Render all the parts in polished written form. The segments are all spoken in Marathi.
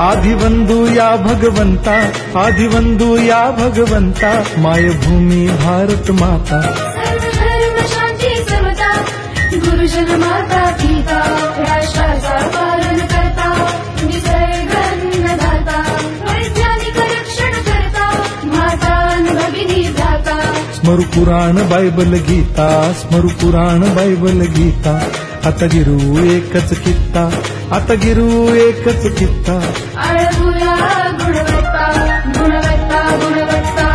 आदिवंदू या भगवंता, आदिवंदू या भगवंता, मायभूमी भारत माता। सर्व धर्म शांती समता, गुरुजन माता पिता, राष्ट्राचा पालन करता, निसर्ग अन्नदाता, वैज्ञानिक रक्षण करता, माता भगिनी भ्राता। स्मरू पुराण बायबल गीता, स्मरू पुराण बायबल गीता, आता गिरू एकच कित्ता, आता गिरू एकच कित्ता। आळवूया गुणवत्ता, गुणवत्ता, गुणवत्ता,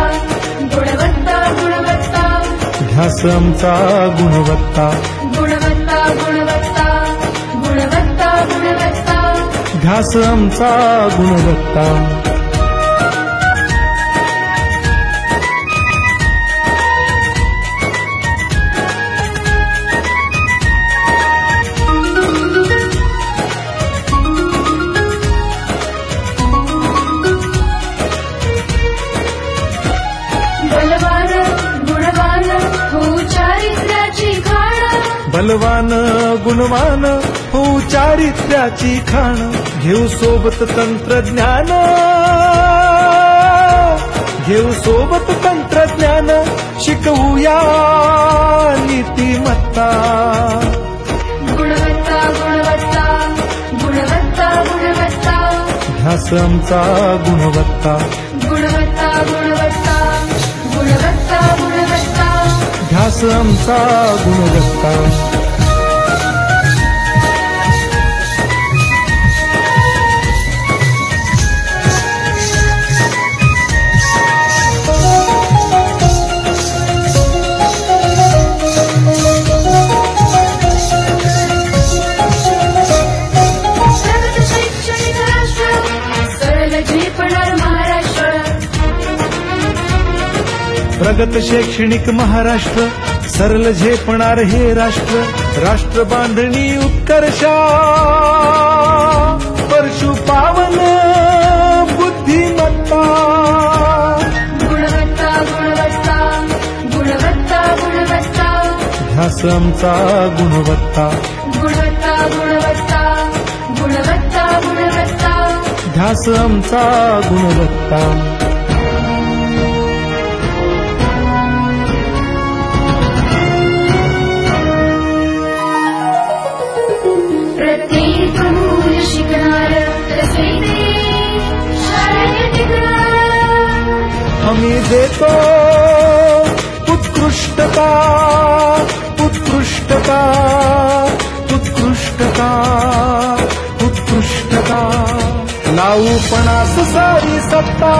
गुणवत्ता, गुणवत्ता, ध्यास आमचा गुणवत्ता, गुणवत्ता, गुणवत्ता, गुणवत्ता, गुणवत्ता, ध्यास आमचा गुणवत्ता। बलवान गुणवान हो चारित्र्याची खाण, बलवान गुणवान हो चारित्र्याची खाण, घेऊ सोबत तंत्रज्ञान, घेऊ सोबत तंत्रज्ञान, शिकवूया नीतिमत्ता। गुणवत्ता, गुणवत्ता, गुणवत्ता, गुणवत्ता, ध्यास आमचा गुणवत्ता, गुणवत्ता, गुणवत्ता, गुणवत्ता, गुणवत्ता, ध्यास आमचा गुणवत्ता। प्रगत शैक्षणिक राष्ट्र, सरळ झेपणार महाराष्ट्र। प्रगत शैक्षणिक महाराष्ट्र, सरल झेपणार हे राष्ट्र, राष्ट्र बांधणी उत्कर्षा, परशु पावन बुद्धिमत्ता। गुणवत्ता, गुणवत्ता, गुणवत्ता, गुणवत्ता, ध्यास आमचा गुणवत्ता, गुणवत्ता, गुणवत्ता, गुणवत्ता, गुणवत्ता, ध्यास आमचा गुणवत्ता। प्रत्येक मूल शिकणार, रसविते शाळेत टिकणार। आम्ही देतो उत्कृष्टता, उत्कृष्टता, उत्कृष्टता, उत्कृष्टता, लावू पणास सारी सत्ता।